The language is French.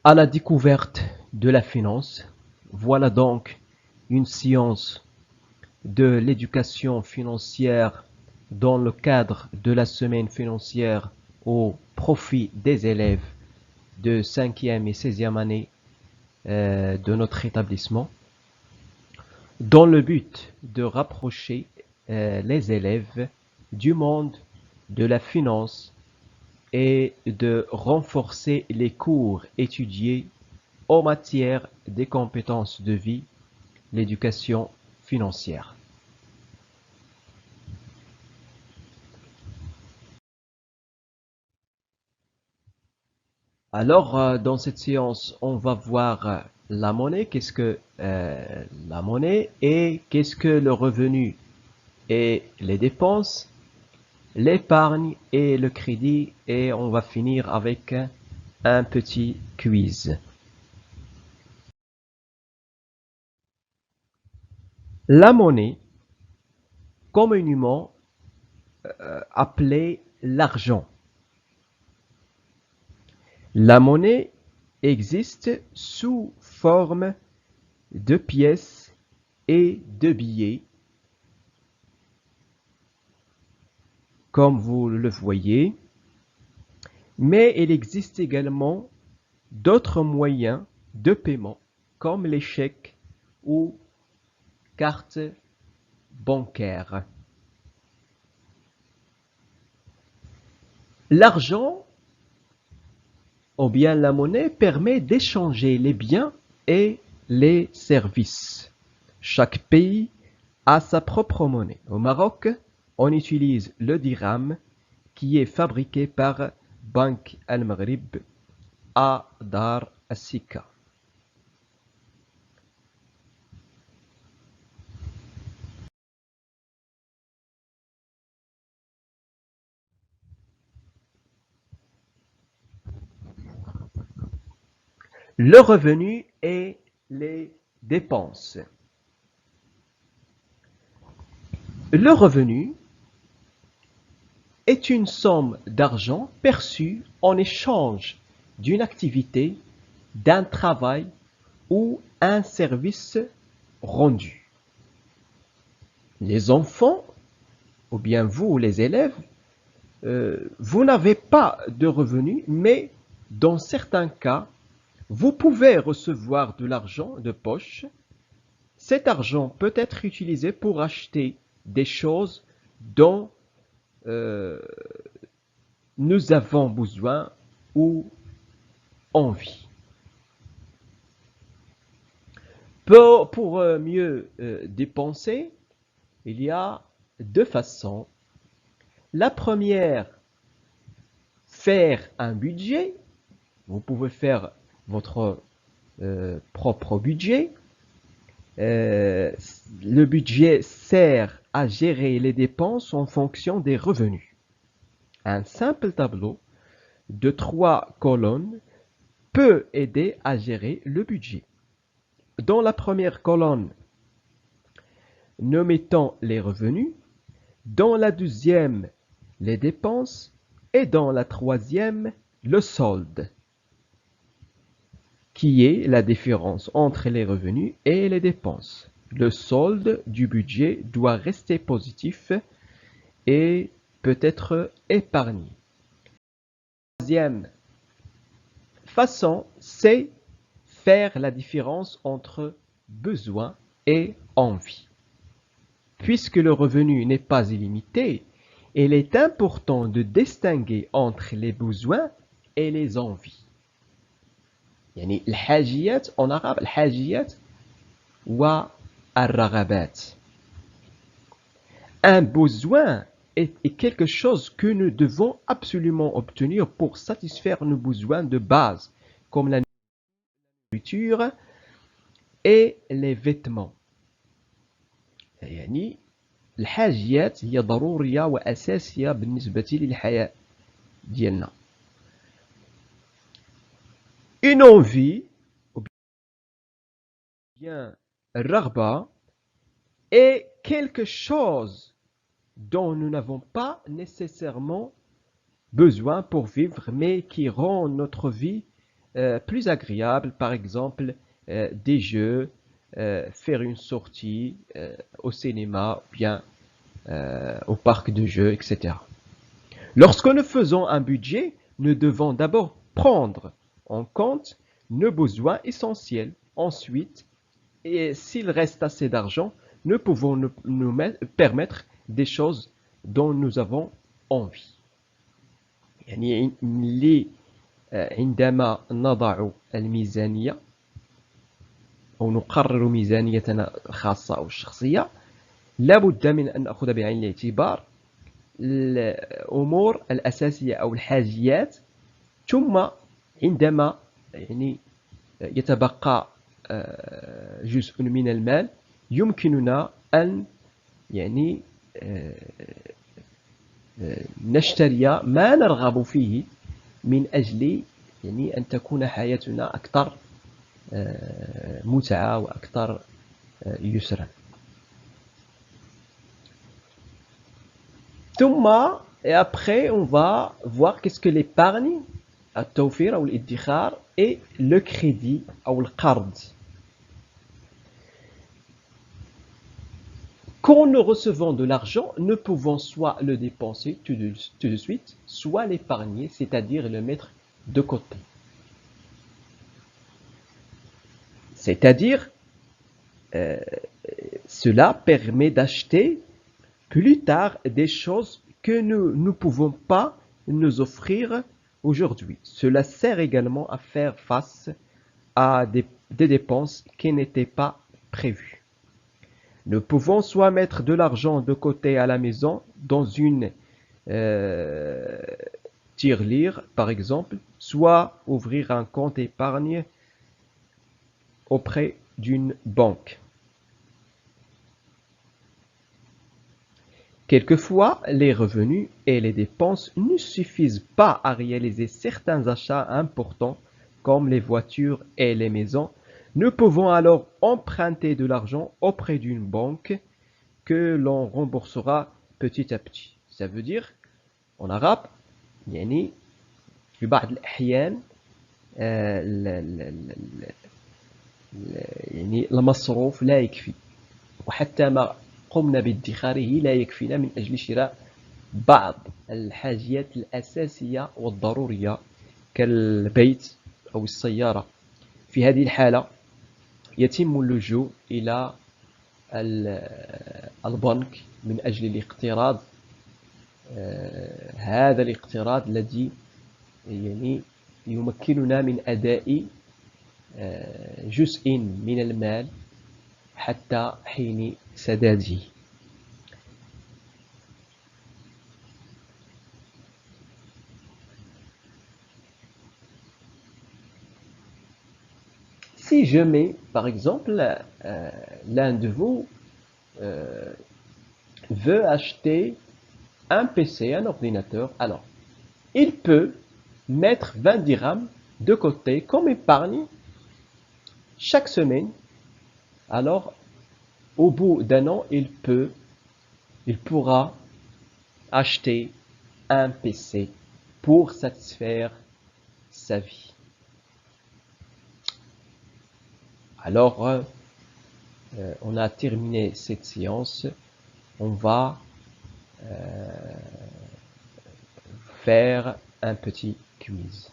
À la découverte de la finance, voilà donc une science de l'éducation financière dans le cadre de la semaine financière au profit des élèves de 5e et 16e année de notre établissement, dans le but de rapprocher les élèves du monde de la finance et de renforcer les cours étudiés en matière des compétences de vie, l'éducation financière. Alors, dans cette séance, on va voir la monnaie, qu'est-ce que la monnaie et qu'est-ce que le revenu et les dépenses, l'épargne et le crédit, et on va finir avec un petit quiz. La monnaie, communément appelée l'argent. La monnaie existe sous forme de pièces et de billets, comme vous le voyez, mais il existe également d'autres moyens de paiement, comme les chèques ou cartes bancaires. L'argent, ou bien la monnaie, permet d'échanger les biens et les services. Chaque pays a sa propre monnaie. Au Maroc, on utilise le dirham qui est fabriqué par Banque Al-Maghrib à Dar as-Sika. Le revenu et les dépenses. Le revenu est une somme d'argent perçue en échange d'une activité, d'un travail ou un service rendu. Les enfants, ou bien vous les élèves, vous n'avez pas de revenus, mais dans certains cas, vous pouvez recevoir de l'argent de poche. Cet argent peut être utilisé pour acheter des choses dont nous avons besoin ou envie. Pour mieux dépenser, il y a deux façons. La première, faire un budget. Vous pouvez faire votre propre budget. Le budget sert à gérer les dépenses en fonction des revenus. Un simple tableau de 3 colonnes peut aider à gérer le budget. Dans la première colonne, nous mettons les revenus, dans la deuxième, les dépenses, et dans la troisième, le solde, qui est la différence entre les revenus et les dépenses. Le solde du budget doit rester positif et peut être épargné. La troisième façon, c'est faire la différence entre besoin et envie. Puisque le revenu n'est pas illimité, il est important de distinguer entre les besoins et les envies. يعني الحاجيات en arabe الحاجيات والرغبات. Un besoin est quelque chose que nous devons absolument obtenir pour satisfaire nos besoins de base, comme la nourriture et les vêtements. يعني الحاجيات هي ضرورية وأساسية بالنسبة للحياة ديالنا. Une envie, ou bien الرغبة, est quelque chose dont nous n'avons pas nécessairement besoin pour vivre, mais qui rend notre vie plus agréables, par exemple des jeux, faire une sortie au cinéma, bien au parc de jeux, etc. Lorsque nous faisons un budget, nous devons d'abord prendre en compte nos besoins essentiels. Ensuite, et s'il reste assez d'argent, nous pouvons nous permettre des choses dont nous avons envie. يعني عندما نضع الميزانية أو نقرر ميزانيتنا الخاصة أو الشخصية لا بد من أن نأخذ بعين الاعتبار الأمور الأساسية أو الحاجيات ثم عندما يتبقى جزء من المال يمكننا أن نشتري ما نرغب فيه من أجل أن تكون حياتنا أكثر متعة وأكثر يسرا. ثم et après on va voir qu'est-ce que l'épargne, التوفير أو الادخار et le crédit أو القرض. Quand nous recevons de l'argent, nous pouvons soit le dépenser tout de suite, soit l'épargner, c'est-à-dire le mettre de côté. C'est-à-dire, cela permet d'acheter plus tard des choses que nous ne pouvons pas nous offrir aujourd'hui. Cela sert également à faire face à des dépenses qui n'étaient pas prévues. Nous pouvons soit mettre de l'argent de côté à la maison dans une tirelire par exemple, soit ouvrir un compte épargne auprès d'une banque. Quelquefois, les revenus et les dépenses ne suffisent pas à réaliser certains achats importants comme les voitures et les maisons. Nous pouvons alors emprunter de l'argent auprès d'une banque que l'on remboursera petit à petit. Ça veut dire, en arabe, يعني في بعض الأحيان يعني المصروف لا يكفي وحتى ما قمنا بادخاره لا يكفينا من أجل شراء بعض الحاجيات الأساسية والضرورية كالبيت أو السيارة. في هذه الحالة يتم اللجوء إلى البنك من أجل الاقتراض. هذا الاقتراض الذي يمكننا من أداء جزء من المال حتى حين سداده. Si je mets, par exemple, l'un de vous veut acheter un PC, un ordinateur, alors il peut mettre 20 dirhams de côté comme épargne chaque semaine. Alors, au bout d'un an, il pourra acheter un PC pour satisfaire sa vie. Alors, on a terminé cette séance. On va faire un petit quiz.